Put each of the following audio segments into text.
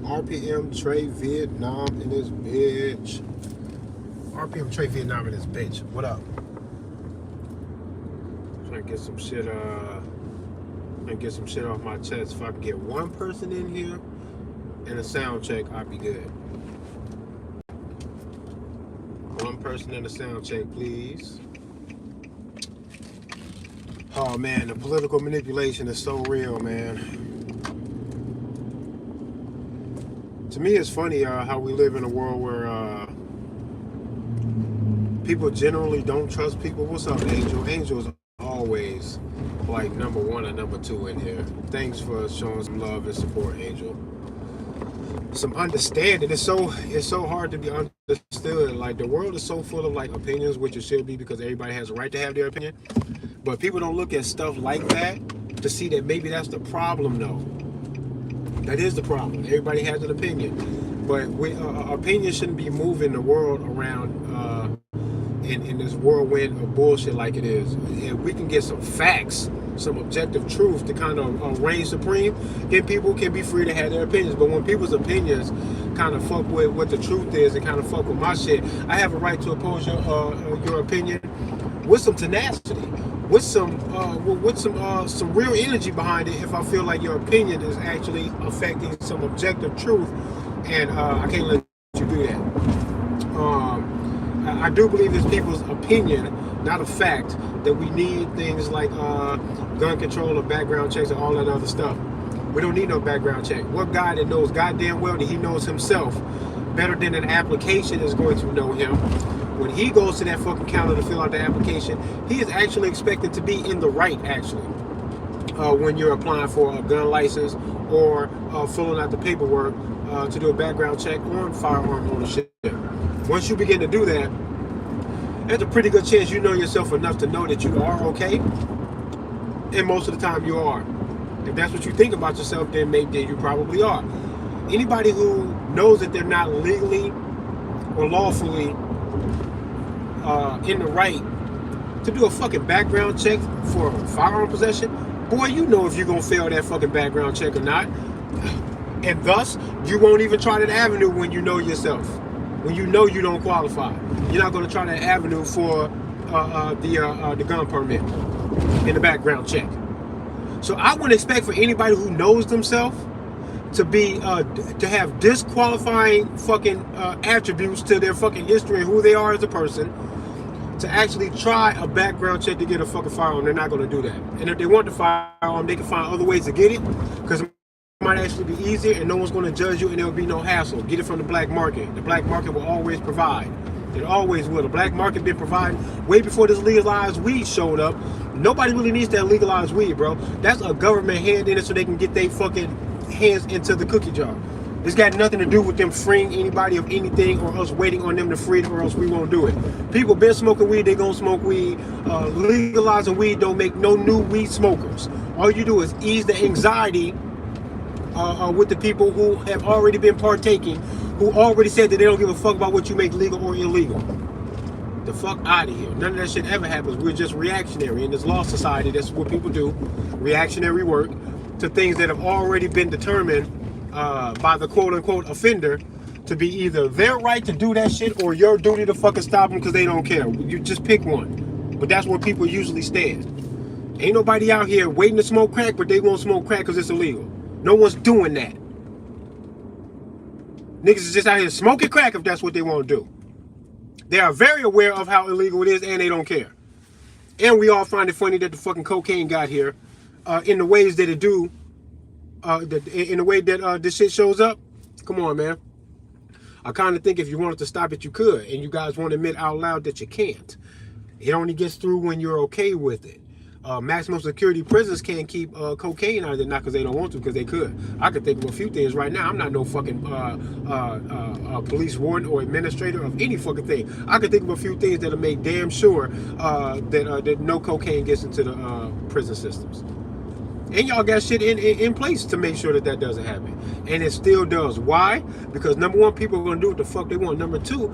RPM Trey Vietnam in this bitch. RPM Trey Vietnam in this bitch. What up? Trying to get some shit. And get some shit off my chest. If I can get one person in here and a sound check, I'd be good. One person in a sound check, please. Oh man, the political manipulation is so real, man. To me, it's funny how we live in a world where people generally don't trust people. What's up, Angel? Angel's always like number one or number two in here. Thanks for showing some love and support, Angel. Some understanding. It's so hard to be understood. Like the world is so full of like opinions, which it should be because everybody has a right to have their opinion. But people don't look at stuff like that to see that maybe that's the problem. No, that is the problem. Everybody has an opinion, but opinions shouldn't be moving the world around in this whirlwind of bullshit like it is. If we can get some facts, some objective truth to kind of reign supreme, then people can be free to have their opinions. But when people's opinions kind of fuck with what the truth is and kind of fuck with my shit, I have a right to oppose your opinion with some tenacity, with some real energy behind it. If I feel like your opinion is actually affecting some objective truth, and I can't let you do that. I do believe it's people's opinion, not a fact, that we need things like gun control or background checks and all that other stuff. We don't need no background check. What guy that knows goddamn well that he knows himself better than an application is going to know him? When he goes to that fucking counter to fill out the application, he is actually expected to be in the right, actually. When you're applying for a gun license or filling out the paperwork to do a background check on firearm ownership. Once you begin to do that, there's a pretty good chance you know yourself enough to know that you are okay. And most of the time you are. If that's what you think about yourself, then maybe you probably are. Anybody who knows that they're not legally or lawfully in the right to do a fucking background check for firearm possession, boy, you know if you're gonna fail that fucking background check or not. And thus, you won't even try that avenue when you know yourself. When you know you don't qualify. You're not gonna try that avenue for the gun permit in the background check. So I wouldn't expect for anybody who knows themselves to be to have disqualifying fucking attributes to their fucking history and who they are as a person to actually try a background check to get a fucking firearm. They're not going to do that. And if they want the firearm, they can find other ways to get it, because it might actually be easier and no one's going to judge you and there will be no hassle. Get it from the black market. The black market will always provide. It always will. The black market been providing way before this legalized weed showed up. Nobody really needs that legalized weed, bro. That's a government hand in it so they can get their fucking hands into the cookie jar. It's got nothing to do with them freeing anybody of anything or us waiting on them to free it, or else we won't do it. People been smoking weed, they gonna smoke weed. Legalizing weed don't make no new weed smokers. All you do is ease the anxiety with the people who have already been partaking, who already said that they don't give a fuck about what you make legal or illegal. The fuck out of here. None of that shit ever happens. We're just reactionary. In this law society, that's what people do. Reactionary work to things that have already been determined by the quote-unquote offender to be either their right to do that shit or your duty to fucking stop them because they don't care. You just pick one. But that's where people usually stand. Ain't nobody out here waiting to smoke crack, but they won't smoke crack because it's illegal. No one's doing that. Niggas is just out here smoking crack if that's what they want to do. They are very aware of how illegal it is and they don't care. And we all find it funny that the fucking cocaine got here in the ways that it do. In the way that this shit shows up. Come on, man. I kind of think if you wanted to stop it, you could. And you guys won't admit out loud that you can't. It only gets through when you're okay with it. Maximum security prisons can't keep cocaine out of it, not because they don't want to, because they could. I could think of a few things right now. I'm not no fucking police warden or administrator of any fucking thing. I could think of a few things that'll make damn sure that no cocaine gets into the prison systems. And y'all got shit in place to make sure that that doesn't happen. And it still does. Why? Because number one, people are going to do what the fuck they want. Number two,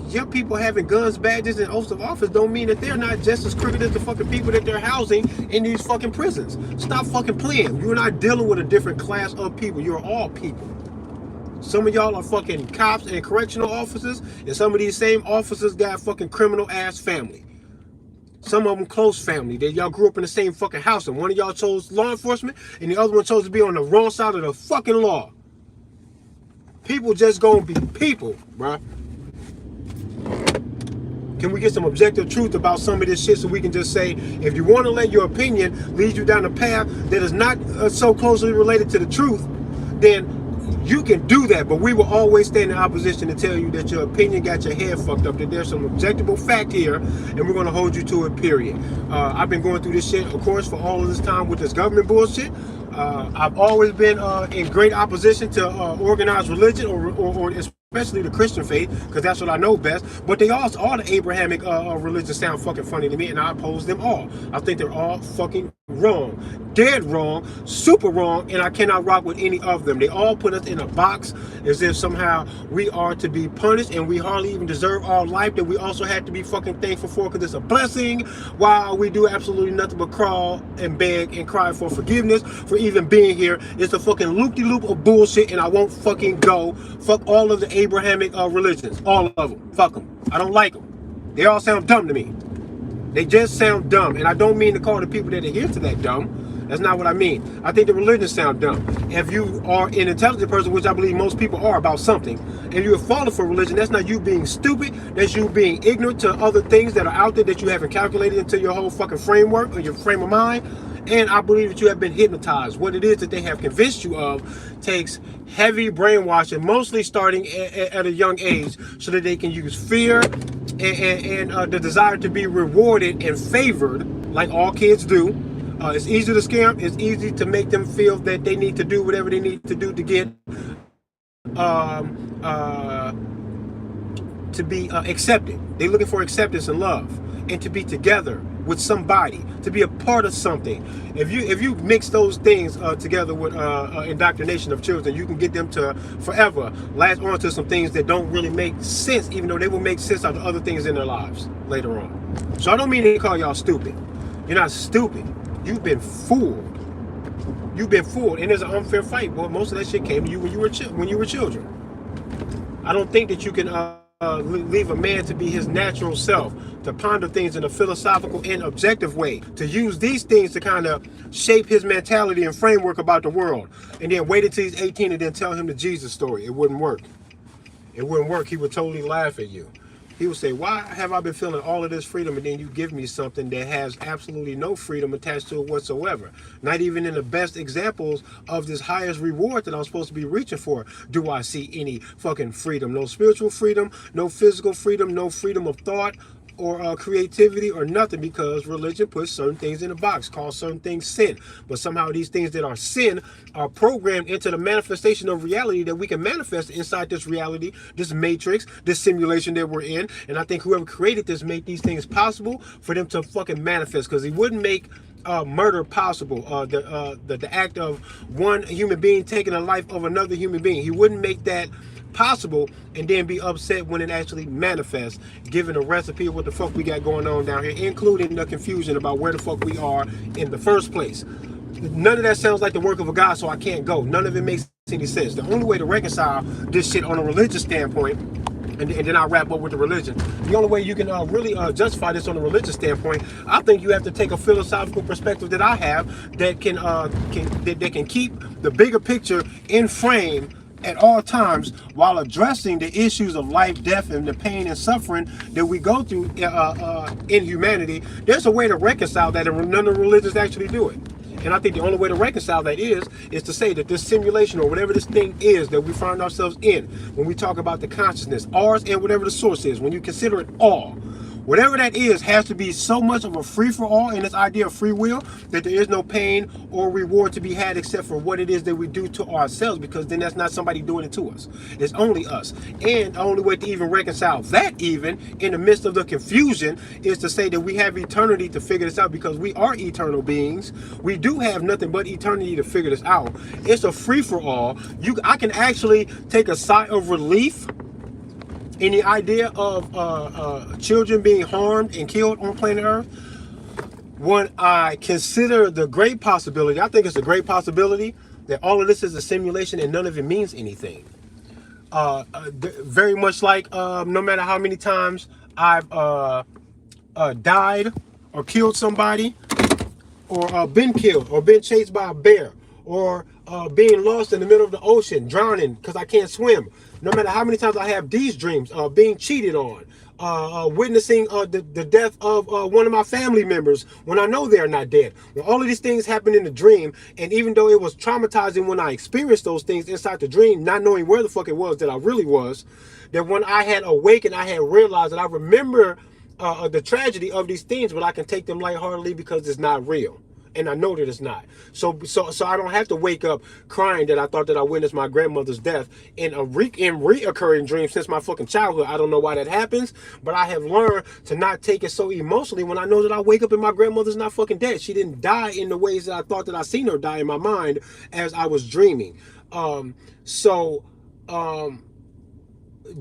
your people having guns, badges, and oaths of office don't mean that they're not just as crooked as the fucking people that they're housing in these fucking prisons. Stop fucking playing. You're not dealing with a different class of people. You're all people. Some of y'all are fucking cops and correctional officers, and some of these same officers got fucking criminal ass family. Some of them close family that y'all grew up in the same fucking house, and one of y'all chose law enforcement, and the other one chose to be on the wrong side of the fucking law. People just gonna be people, bruh. Can we get some objective truth about some of this shit so we can just say, if you want to let your opinion lead you down a path that is not so closely related to the truth, then you can do that. But we will always stand in opposition to tell you that your opinion got your head fucked up, that there's some objectable fact here, and we're going to hold you to it, period. I've been going through this shit, of course, for all of this time with this government bullshit. I've always been in great opposition to organized religion or especially the Christian faith, because that's what I know best. But they all the Abrahamic religions sound fucking funny to me, and I oppose them all. I think they're all fucking wrong, dead wrong, super wrong, and I cannot rock with any of them. They all put us in a box as if somehow we are to be punished, and we hardly even deserve our life that we also had to be fucking thankful for, because it's a blessing, while we do absolutely nothing but crawl and beg and cry for forgiveness for even being here. It's a fucking loop-de-loop of bullshit, and I won't fucking go. Fuck all of the Abrahamic religions, all of them. Fuck them. I don't like them. They all sound dumb to me. They just sound dumb, and I don't mean to call the people that adhere to that dumb. That's not what I mean. I think the religions sound dumb. If you are an intelligent person, which I believe most people are about something, and you're falling for religion, that's not you being stupid. That's you being ignorant to other things that are out there that you haven't calculated into your whole fucking framework or your frame of mind. And I believe that you have been hypnotized. What it is that they have convinced you of takes heavy brainwashing, mostly starting at a young age, so that they can use fear and the desire to be rewarded and favored, like all kids do. It's easy to scare them. It's easy to make them feel that they need to do whatever they need to do to get to be accepted. They're looking for acceptance and love, and to be together with somebody, to be a part of something. If you mix those things together with indoctrination of children, you can get them to forever latch on to some things that don't really make sense, even though they will make sense out of other things in their lives later on. So I don't mean to call y'all stupid. You're not stupid. You've been fooled. You've been fooled, and there's an unfair fight. Well, most of that shit came to you when you were children. I don't think that you can leave a man to be his natural self, to ponder things in a philosophical and objective way, to use these things to kind of shape his mentality and framework about the world, and then wait until he's 18 and then tell him the Jesus story. It wouldn't work. It wouldn't work. He would totally laugh at you. He would say, why have I been feeling all of this freedom, and then you give me something that has absolutely no freedom attached to it whatsoever? Not even in the best examples of this highest reward that I'm supposed to be reaching for do I see any fucking freedom. No spiritual freedom, no physical freedom, no freedom of thought or creativity or nothing, because religion puts certain things in a box, calls certain things sin. But somehow these things that are sin are programmed into the manifestation of reality that we can manifest inside this reality, this matrix, this simulation that we're in. And I think whoever created this made these things possible for them to fucking manifest, because he wouldn't make murder possible, the act of one human being taking the life of another human being. He wouldn't make that possible and then be upset when it actually manifests, given a recipe of what the fuck we got going on down here, including the confusion about where the fuck we are in the first place. None of that sounds like the work of a God, so I can't go. None of it makes any sense. The only way to reconcile this shit on a religious standpoint, and then I'll wrap up with the religion. The only way you can really justify this on a religious standpoint, I think you have to take a philosophical perspective that I have that can keep the bigger picture in frame at all times, while addressing the issues of life, death, and the pain and suffering that we go through in humanity. There's a way to reconcile that, and none of the religions actually do it. And I think the only way to reconcile that is to say that this simulation, or whatever this thing is that we find ourselves in, when we talk about the consciousness, ours and whatever the source is, when you consider it all, whatever that is has to be so much of a free-for-all in this idea of free will that there is no pain or reward to be had except for what it is that we do to ourselves, because then that's not somebody doing it to us. It's only us. And the only way to even reconcile that, even in the midst of the confusion, is to say that we have eternity to figure this out, because we are eternal beings. We do have nothing but eternity to figure this out. It's a free-for-all. I can actually take a sigh of relief in the idea of children being harmed and killed on planet Earth, when I consider the great possibility, I think it's a great possibility that all of this is a simulation and none of it means anything. Very much like no matter how many times I've died or killed somebody, or been killed, or been chased by a bear, or being lost in the middle of the ocean, drowning because I can't swim. No matter how many times I have these dreams, being cheated on, witnessing the death of one of my family members when I know they're not dead. When all of these things happen in the dream, and even though it was traumatizing when I experienced those things inside the dream, not knowing where the fuck it was that I really was, that when I had awakened, I had realized that I remember the tragedy of these things, but I can take them lightheartedly because it's not real. And I know that it's not. So I don't have to wake up crying that I thought that I witnessed my grandmother's death in reoccurring dreams since my fucking childhood. I don't know why that happens, but I have learned to not take it so emotionally when I know that I wake up and my grandmother's not fucking dead. She didn't die in the ways that I thought that I seen her die in my mind as I was dreaming. Um, so um,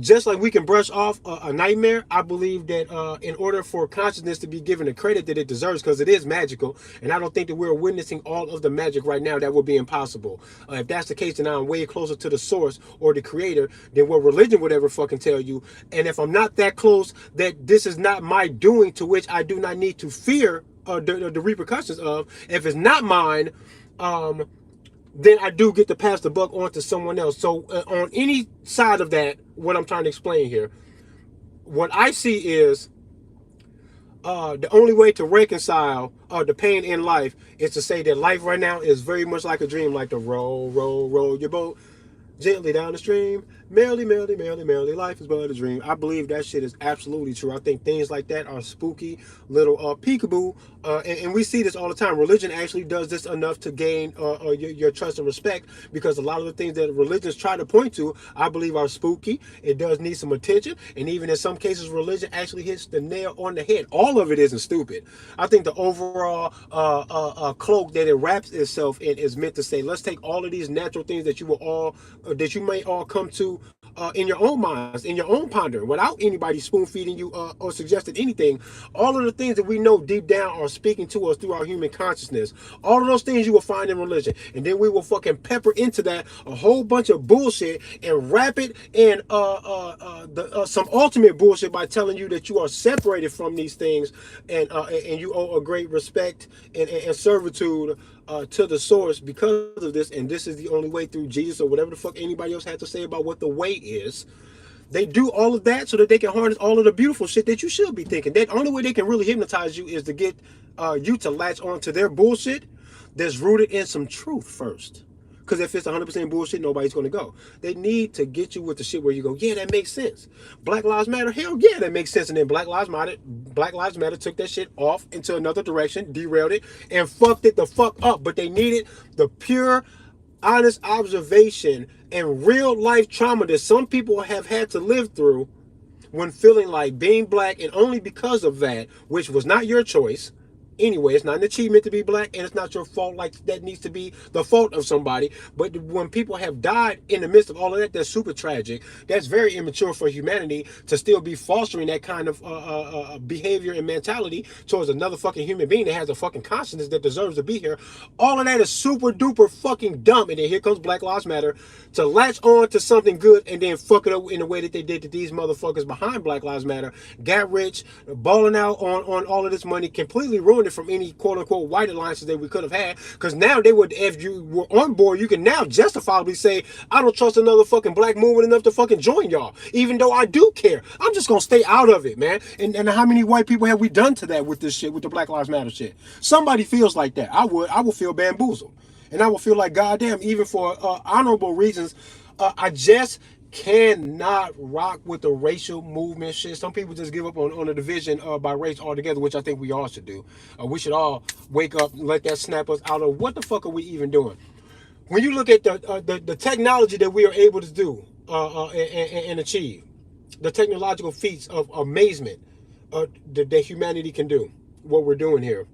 just like we can brush off a nightmare, I believe that in order for consciousness to be given the credit that it deserves, because it is magical, and I don't think that we're witnessing all of the magic right now, that would be impossible. If that's the case, then I'm way closer to the source or the creator than what religion would ever fucking tell you. And if I'm not that close, that this is not my doing, to which I do not need to fear the repercussions of, if it's not mine, then I do get to pass the buck on to someone else. So on any side of that, what I'm trying to explain here, what I see is the only way to reconcile the pain in life is to say that life right now is very much like a dream, like the roll, roll, roll your boat gently down the stream. Merrily, merrily, merrily, merrily, life is but a dream. I believe that shit is absolutely true. I think things like that are spooky, little peekaboo, and we see this all the time. Religion actually does this enough to gain your trust and respect, because a lot of the things that religions try to point to, I believe, are spooky. It does need some attention, and even in some cases, religion actually hits the nail on the head. All of it isn't stupid. I think the overall cloak that it wraps itself in is meant to say, let's take all of these natural things that you may all come to in your own minds, in your own pondering, without anybody spoon feeding you or suggesting anything. All of the things that we know deep down are speaking to us through our human consciousness. All of those things you will find in religion, and then we will fucking pepper into that a whole bunch of bullshit and wrap it in some ultimate bullshit by telling you that you are separated from these things, and you owe a great respect and servitude to the source because of this, and this is the only way through Jesus, or whatever the fuck anybody else had to say about what the way is. They do all of that so that they can harness all of the beautiful shit that you should be thinking. The only way they can really hypnotize you is to get you to latch onto their bullshit that's rooted in some truth first. Because if it's 100% bullshit, nobody's going to go. They need to get you with the shit where you go, yeah, that makes sense. Black Lives Matter, hell yeah, that makes sense. And then Black Lives Matter took that shit off into another direction, derailed it, and fucked it the fuck up. But they needed the pure, honest observation and real life trauma that some people have had to live through when feeling like being black, and only because of that, which was not your choice. Anyway, it's not an achievement to be black, and it's not your fault like that needs to be the fault of somebody. But when people have died in the midst of all of that, that's super tragic. That's very immature for humanity to still be fostering that kind of behavior and mentality towards another fucking human being that has a fucking consciousness that deserves to be here. All of that is super duper fucking dumb. And then here comes Black Lives Matter to latch on to something good and then fuck it up in the way that they did to these motherfuckers behind Black Lives Matter. Got rich, balling out on all of this money, completely ruined it from any quote-unquote white alliances that we could have had, because now they would, if you were on board, you can now justifiably say, I don't trust another fucking black movement enough to fucking join y'all, even though I do care. I'm just gonna stay out of it, man. And how many white people have we done to that with this shit, with the Black Lives Matter shit? Somebody feels like that. I will feel bamboozled, and I will feel like, goddamn, even for honorable reasons, I just cannot rock with the racial movement shit. Some people just give up on the division by race altogether, which I think we all should do. We should all wake up and let that snap us out of what the fuck are we even doing. When you look at the technology that we are able to do and achieve, the technological feats of amazement that humanity can do, what we're doing here,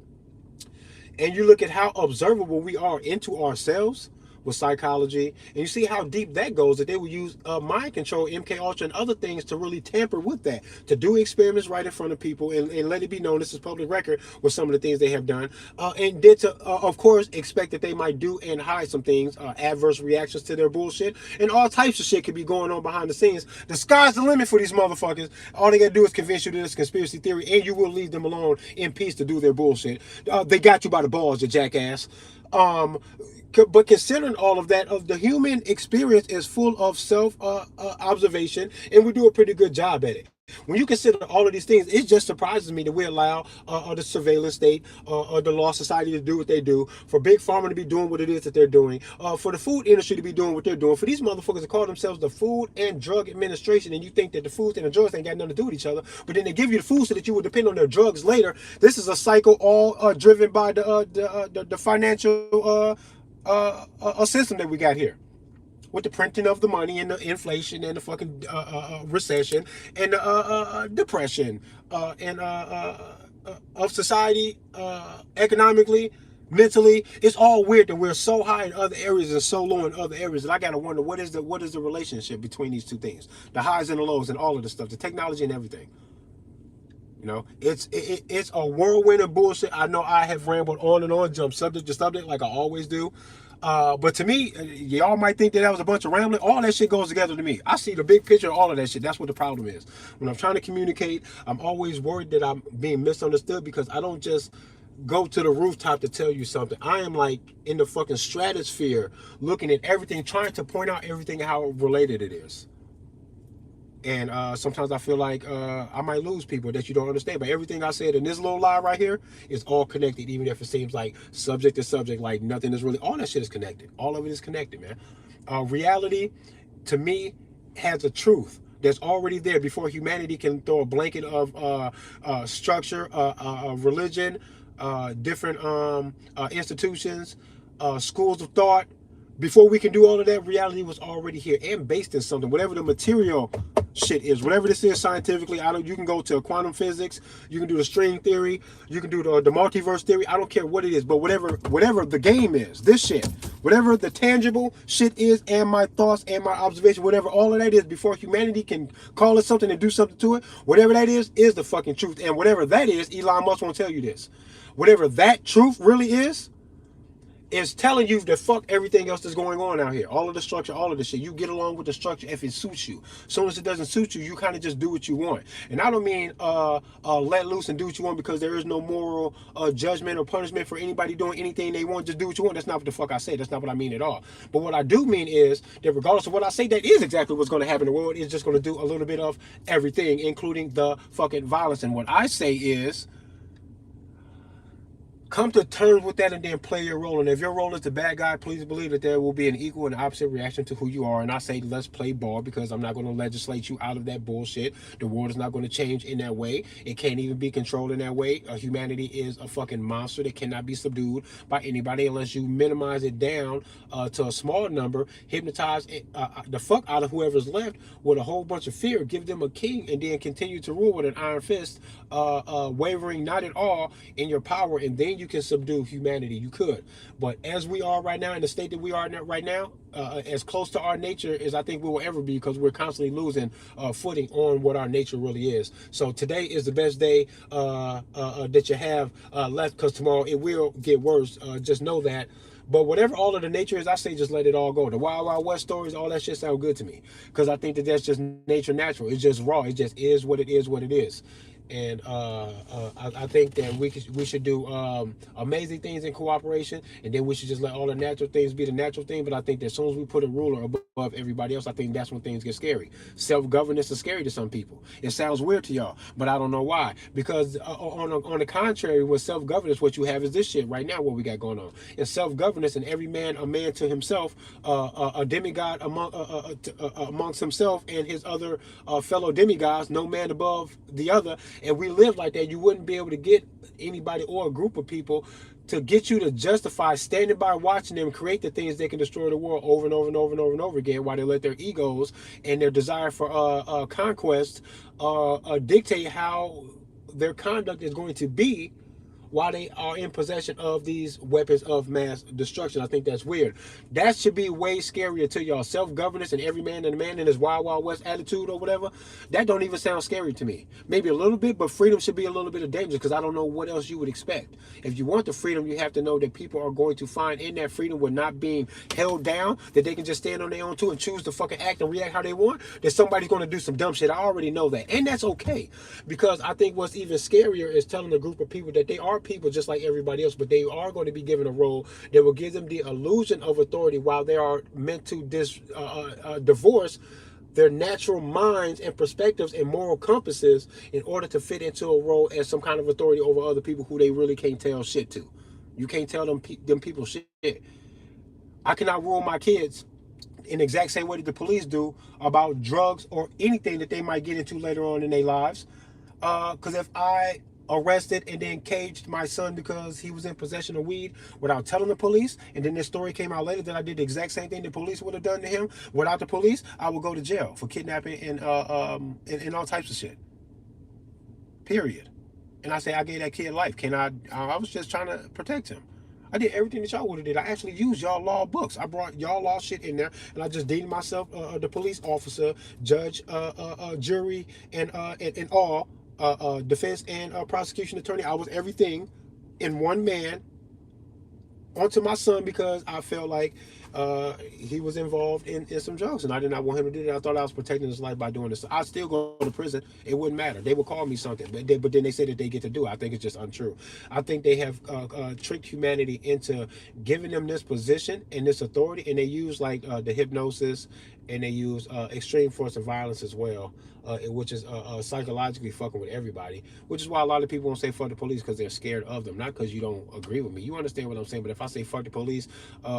and you look at how observable we are into ourselves, with psychology, and you see how deep that goes, that they will use mind control, MK Ultra, and other things to really tamper with that, to do experiments right in front of people, and let it be known, this is public record, with some of the things they have done, and did to, of course, expect that they might do and hide some things, adverse reactions to their bullshit, and all types of shit could be going on behind the scenes. The sky's the limit for these motherfuckers. All they gotta do is convince you that it's conspiracy theory, and you will leave them alone in peace to do their bullshit. They got you by the balls, you jackass. Um, but considering all of that, of the human experience is full of self observation, and we do a pretty good job at it. When you consider all of these things, it just surprises me that we allow the surveillance state or the law society to do what they do, for big pharma to be doing what it is that they're doing, for the food industry to be doing what they're doing, for these motherfuckers to call themselves the Food and Drug Administration, and you think that the foods and the drugs ain't got nothing to do with each other, but then they give you the food so that you will depend on their drugs later. This is a cycle all driven by the financial a system that we got here, with the printing of the money and the inflation and the fucking recession and depression and of society economically, mentally. It's all weird that we're so high in other areas and so low in other areas, that I gotta wonder what is the relationship between these two things, the highs and the lows and all of the stuff, the technology and everything. You know, it's a whirlwind of bullshit. I know I have rambled on and on, jump subject to subject like I always do. But to me, y'all might think that that was a bunch of rambling. All that shit goes together to me. I see the big picture of all of that shit. That's what the problem is. When I'm trying to communicate, I'm always worried that I'm being misunderstood, because I don't just go to the rooftop to tell you something. I am like in the fucking stratosphere, looking at everything, trying to point out everything, how related it is. And sometimes I feel like I might lose people that you don't understand. But everything I said in this little lie right here is all connected, even if it seems like subject to subject, like nothing is really, all that shit is connected. All of it is connected, man. Reality, to me, has a truth that's already there before humanity can throw a blanket of structure, religion, different institutions, schools of thought. Before we can do all of that, reality was already here and based in something. Whatever the material shit is, whatever this is scientifically, you can go to quantum physics, you can do the string theory, you can do the multiverse theory. I don't care what it is, but whatever the game is, this shit, whatever the tangible shit is, and my thoughts and my observation, whatever all of that is, before humanity can call it something and do something to it, whatever that is the fucking truth. And whatever that is, Elon Musk won't tell you this. Whatever that truth really is telling you to fuck everything else that's going on out here. All of the structure, all of the shit. You get along with the structure if it suits you. As soon as it doesn't suit you, you kind of just do what you want. And I don't mean let loose and do what you want, because there is no moral judgment or punishment for anybody doing anything they want. Just do what you want. That's not what the fuck I say. That's not what I mean at all. But what I do mean is that regardless of what I say, that is exactly what's going to happen in the world. It's just going to do a little bit of everything, including the fucking violence. And what I say is, come to terms with that and then play your role. And if your role is the bad guy, please believe that there will be an equal and opposite reaction to who you are. And I say, let's play ball, because I'm not going to legislate you out of that bullshit. The world is not going to change in that way. It can't even be controlled in that way. Humanity is a fucking monster that cannot be subdued by anybody unless you minimize it down to a small number, hypnotize the fuck out of whoever's left with a whole bunch of fear, give them a king, and then continue to rule with an iron fist, wavering not at all in your power, and then you can subdue humanity. You could. But as we are right now, in the state that we are right now, as close to our nature as I think we will ever be, because we're constantly losing footing on what our nature really is. So today is the best day that you have left, because tomorrow it will get worse. Just know that. But whatever all of the nature is, I say just let it all go. The Wild Wild West stories, all that shit sound good to me, because I think that that's just nature natural. It's just raw. It just is what it is, what it is. And I think that we should do amazing things in cooperation, and then we should just let all the natural things be the natural thing. But I think that as soon as we put a ruler above everybody else, I think that's when things get scary. Self-governance is scary to some people. It sounds weird to y'all, but I don't know why. Because on the contrary, with self-governance, what you have is this shit right now, what we got going on. In self-governance, and every man a man to himself, a demigod amongst himself and his other fellow demigods, no man above the other. And we live like that, you wouldn't be able to get anybody or a group of people to get you to justify standing by watching them create the things that can destroy the world over and over and over and over and over again, while they let their egos and their desire for conquest dictate how their conduct is going to be while they are in possession of these weapons of mass destruction. I think that's weird. That should be way scarier to y'all. Self-governance and every man and a man in his wild, wild west attitude or whatever. That don't even sound scary to me. Maybe a little bit, but freedom should be a little bit of danger because I don't know what else you would expect. If you want the freedom, you have to know that people are going to find in that freedom with not being held down, that they can just stand on their own too and choose to fucking act and react how they want, that somebody's going to do some dumb shit. I already know that. And that's okay. Because I think what's even scarier is telling a group of people that they are people just like everybody else, but they are going to be given a role that will give them the illusion of authority while they are meant to divorce their natural minds and perspectives and moral compasses in order to fit into a role as some kind of authority over other people who they really can't tell shit to. You can't tell them people shit. I cannot rule my kids in the exact same way that the police do about drugs or anything that they might get into later on in their lives. Because if I arrested and then caged my son because he was in possession of weed without telling the police, and then this story came out later that I did the exact same thing the police would have done to him without the police, I would go to jail for kidnapping and all types of shit. Period. And I say I gave that kid life. I was just trying to protect him. I did everything that y'all would have did. I actually used y'all law books. I brought y'all law shit in there, and I just deemed myself the police officer, judge, jury, and all defense and prosecution attorney. I was everything in one man onto my son because I felt like he was involved in some drugs and I did not want him to do that. I thought I was protecting his life by doing this. I'd still go to prison. It wouldn't matter. They would call me something, but then they say that they get to do it. I think it's just untrue. I think they have tricked humanity into giving them this position and this authority, and they use like the hypnosis, and they use extreme force of violence as well, which is psychologically fucking with everybody, which is why a lot of people won't say fuck the police because they're scared of them, not because you don't agree with me. You understand what I'm saying? But if I say fuck the police,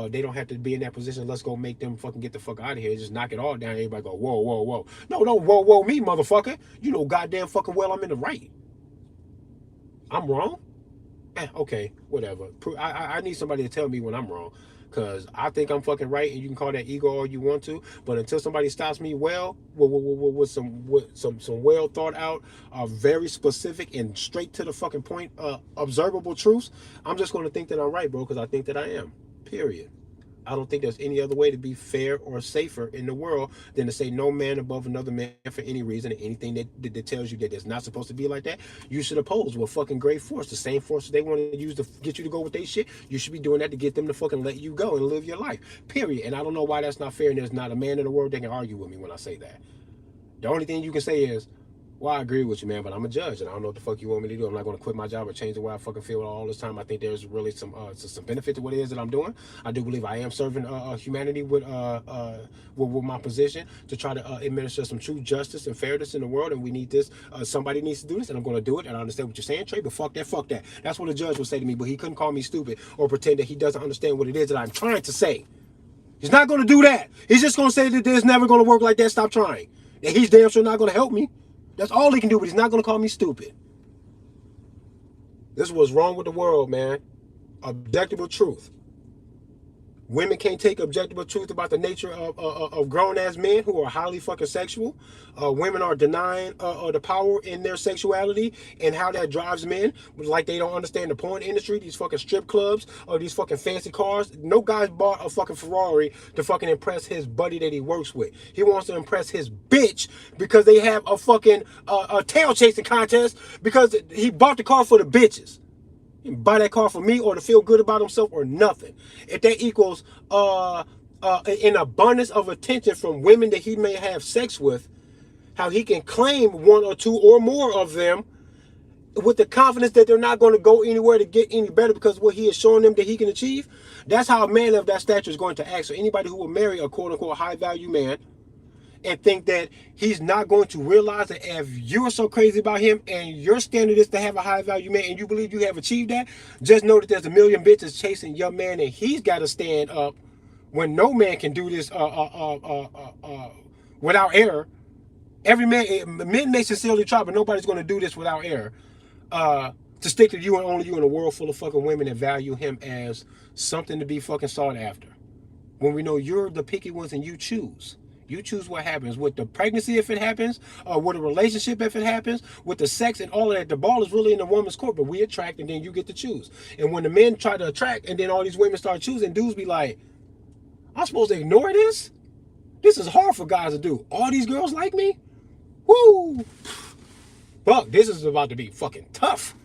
they don't have to be in that position. Let's go make them fucking get the fuck out of here. Just knock it all down. Everybody go, whoa, whoa, whoa. No, don't whoa, whoa me, motherfucker. You know goddamn fucking well I'm in the right. I'm wrong? Okay, whatever. I need somebody to tell me when I'm wrong. Because I think I'm fucking right, and you can call that ego all you want to. But until somebody stops me with some well thought out, very specific and straight to the fucking point, observable truths, I'm just going to think that I'm right, bro, because I think that I am. Period. I don't think there's any other way to be fair or safer in the world than to say no man above another man for any reason, and anything that tells you that it's not supposed to be like that, you should oppose with fucking great force. The same force they want to use to get you to go with their shit, you should be doing that to get them to fucking let you go and live your life. Period. And I don't know why that's not fair, and there's not a man in the world that can argue with me when I say that. The only thing you can say is, well, I agree with you, man, but I'm a judge, and I don't know what the fuck you want me to do. I'm not going to quit my job or change the way I fucking feel all this time. I think there's really some benefit to what it is that I'm doing. I do believe I am serving humanity with my position to try to administer some true justice and fairness in the world, and we need this. Somebody needs to do this, and I'm going to do it, and I understand what you're saying, Trey, but fuck that, fuck that. That's what a judge would say to me, but he couldn't call me stupid or pretend that he doesn't understand what it is that I'm trying to say. He's not going to do that. He's just going to say that it's never going to work like that. Stop trying. And he's damn sure not going to help me. That's all he can do, but he's not going to call me stupid. This is what's wrong with the world, man. Objective truth. Women can't take objective truth about the nature of grown-ass men who are highly fucking sexual. Women are denying the power in their sexuality and how that drives men. Like they don't understand the porn industry, these fucking strip clubs, or these fucking fancy cars. No guy's bought a fucking Ferrari to fucking impress his buddy that he works with. He wants to impress his bitch because they have a fucking a tail chasing contest because he bought the car for the bitches. He can buy that car for me or to feel good about himself or nothing. If that equals an abundance of attention from women that he may have sex with, how he can claim one or two or more of them with the confidence that they're not going to go anywhere to get any better because what he is showing them that he can achieve, that's how a man of that stature is going to act. So anybody who will marry a quote-unquote high-value man and think that he's not going to realize that if you're so crazy about him and your standard is to have a high value man and you believe you have achieved that, just know that there's a million bitches chasing your man and he's got to stand up when no man can do this without error. Every man, men may sincerely try, but nobody's going to do this without error. To stick to you and only you in a world full of fucking women that value him as something to be fucking sought after. When we know you're the picky ones and you choose. You choose what happens with the pregnancy if it happens, or with a relationship if it happens, with the sex and all of that. The ball is really in the woman's court, but we attract and then you get to choose. And when the men try to attract and then all these women start choosing, dudes be like, I'm supposed to ignore this? This is hard for guys to do. All these girls like me? Woo! Fuck, this is about to be fucking tough.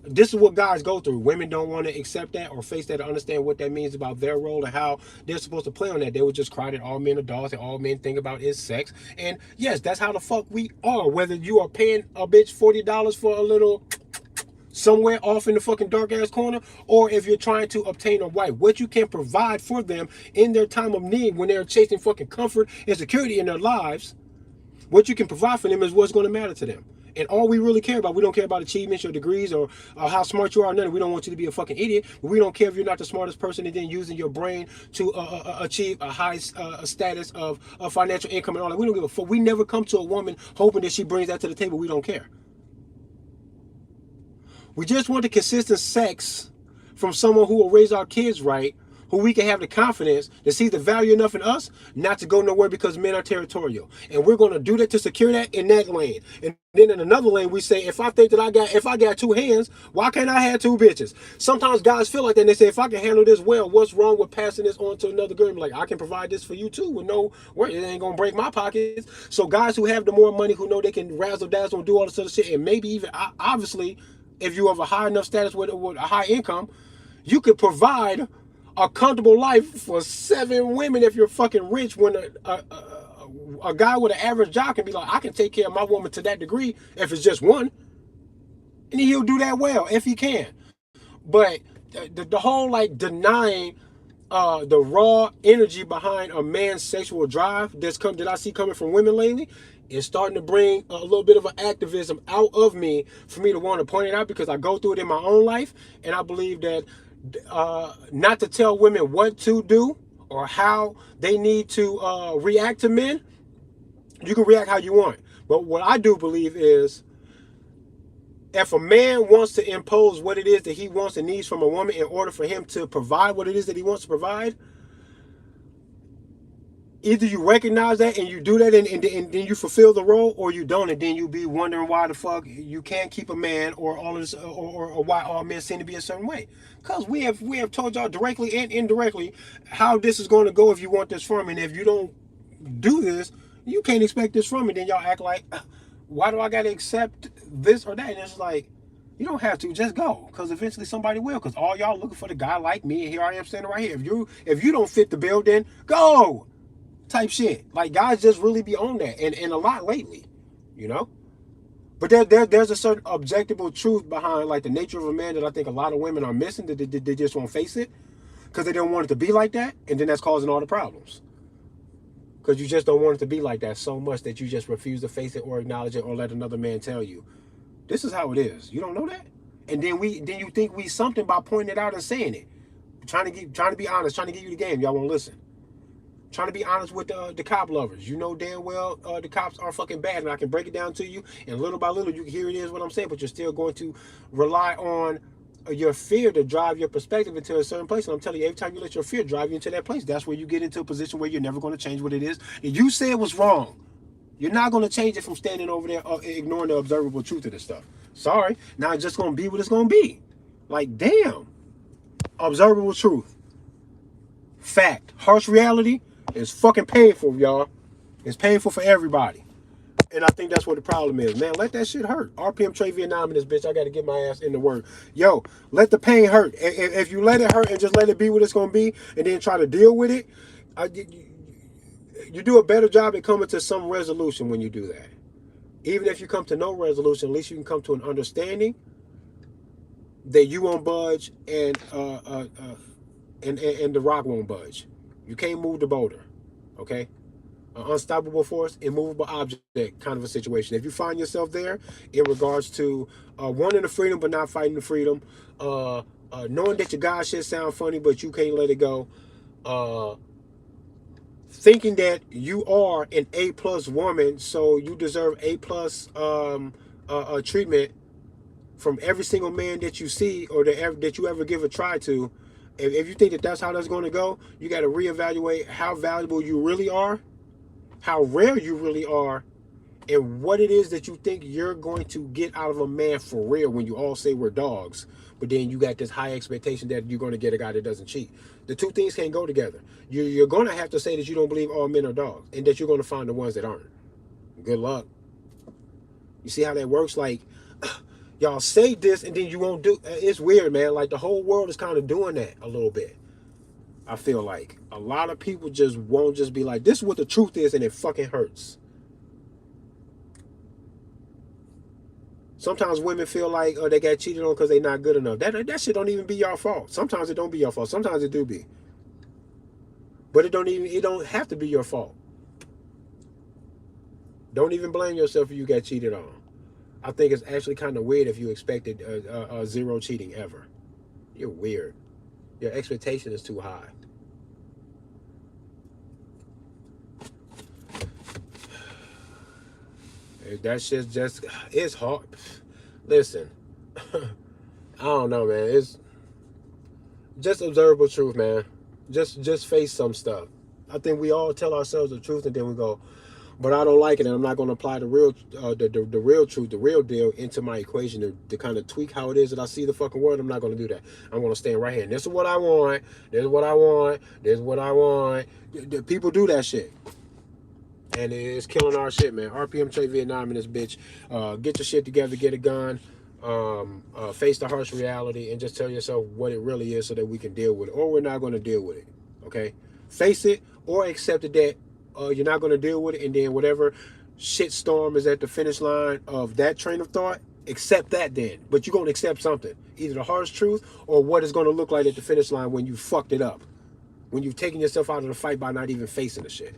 This is what guys go through. Women don't want to accept that or face that or understand what that means about their role and how they're supposed to play on that. They would just cry that all men are dogs and all men think about is sex. And yes, that's how the fuck we are. Whether you are paying a bitch $40 for a little somewhere off in the fucking dark ass corner, or if you're trying to obtain a wife, what you can provide for them in their time of need when they're chasing fucking comfort and security in their lives, what you can provide for them is what's going to matter to them. And all we really care about, we don't care about achievements or degrees or how smart you are. None. We don't want you to be a fucking idiot. But we don't care if you're not the smartest person and then using your brain to achieve a high status of financial income and all that. We don't give a fuck. We never come to a woman hoping that she brings that to the table. We don't care. We just want the consistent sex from someone who will raise our kids right, who we can have the confidence that sees the value enough in us not to go nowhere because men are territorial. And we're going to do that to secure that in that lane. And then in another lane, we say, if I got two hands, why can't I have two bitches? Sometimes guys feel like that and they say, if I can handle this well, what's wrong with passing this on to another girl? Like, I can provide this for you too with no worry. It ain't going to break my pockets. So guys who have the more money, who know they can razzle dazzle and do all this other shit, and maybe even, obviously, if you have a high enough status with a high income, you could provide a comfortable life for 7 women if you're fucking rich, when a guy with an average job can be like, I can take care of my woman to that degree if it's just one. And he'll do that well if he can. But the whole like denying the raw energy behind a man's sexual drive that I see coming from women lately is starting to bring a little bit of an activism out of me for me to want to point it out, because I go through it in my own life, and I believe that not to tell women what to do or how they need to react to men. You can react how you want. But what I do believe is, if a man wants to impose what it is that he wants and needs from a woman in order for him to provide what it is that he wants to provide, either you recognize that and you do that and then you fulfill the role, or you don't, and then you be wondering why the fuck you can't keep a man, or all this, or why all men seem to be a certain way. Because we have told y'all directly and indirectly how this is going to go if you want this from me. And if you don't do this, you can't expect this from me. Then y'all act like, why do I got to accept this or that? And it's like, you don't have to. Just go, because eventually somebody will. Because all y'all looking for the guy like me, and here I am standing right here. If you don't fit the bill, then go. Type shit. Like, guys just really be on that, and a lot lately, you know. But there's a certain objectable truth behind like the nature of a man that I think a lot of women are missing. That they just won't face it because they don't want it to be like that, and then that's causing all the problems. Because you just don't want it to be like that so much that you just refuse to face it or acknowledge it or let another man tell you, this is how it is. You don't know that, and then you think we something by pointing it out and saying it, trying to be honest, trying to give you the game. Y'all won't listen. Trying to be honest with the cop lovers. You know damn well the cops are fucking bad, and I can break it down to you, and little by little you can hear it is what I'm saying, but you're still going to rely on your fear to drive your perspective into a certain place. And I'm telling you, every time you let your fear drive you into that place, that's where you get into a position where you're never going to change what it is. And you said was wrong. You're not going to change it from standing over there ignoring the observable truth of this stuff. Sorry. Now it's just going to be what it's going to be. Like, damn. Observable truth. Fact. Harsh reality. It's fucking painful, y'all. It's painful for everybody. And I think that's what the problem is. Man, let that shit hurt. RPM Trey Vietnam in this bitch. I got to get my ass in the word. Yo, let the pain hurt. If you let it hurt and just let it be what it's going to be and then try to deal with it, you do a better job at coming to some resolution when you do that. Even if you come to no resolution, at least you can come to an understanding that you won't budge and the rock won't budge. You can't move the boulder, okay? An unstoppable force, immovable object kind of a situation. If you find yourself there in regards to wanting the freedom but not fighting the freedom, knowing that your God shit sound funny but you can't let it go, thinking that you are an A+ woman, so you deserve A+ treatment from every single man that you see or that you ever give a try to. If you think that that's how that's going to go, you got to reevaluate how valuable you really are, how rare you really are, and what it is that you think you're going to get out of a man for real when you all say we're dogs, but then you got this high expectation that you're going to get a guy that doesn't cheat. The two things can't go together. You're going to have to say that you don't believe all men are dogs and that you're going to find the ones that aren't. Good luck. You see how that works? Like, y'all say this and then you won't do. It's weird, man. Like, the whole world is kind of doing that a little bit. I feel like a lot of people just won't just be like, this is what the truth is, and it fucking hurts. Sometimes women feel like they got cheated on because they're not good enough. That shit don't even be your fault. Sometimes it don't be your fault. Sometimes it do be. But it don't have to be your fault. Don't even blame yourself if you got cheated on. I think it's actually kind of weird if you expected zero cheating ever. You're weird. Your expectation is too high. That shit's just, it's hard. Listen, I don't know, man. It's just observable truth, man. Just face some stuff. I think we all tell ourselves the truth and then we go, but I don't like it, and I'm not going to apply the real, the real truth, the real deal into my equation to kind of tweak how it is that I see the fucking world. I'm not going to do that. I'm going to stand right here. And this is what I want. This is what I want. This is what I want. People do that shit. And it's killing our shit, man. RPM Trade Vietnam in this bitch. Get your shit together, get a gun, face the harsh reality, and just tell yourself what it really is so that we can deal with it. Or we're not going to deal with it, okay? Face it or accept it that you're not going to deal with it, and then whatever shit storm is at the finish line of that train of thought, accept that then. But you're going to accept something. Either the harsh truth or what it's going to look like at the finish line when you fucked it up. When you've taken yourself out of the fight by not even facing the shit.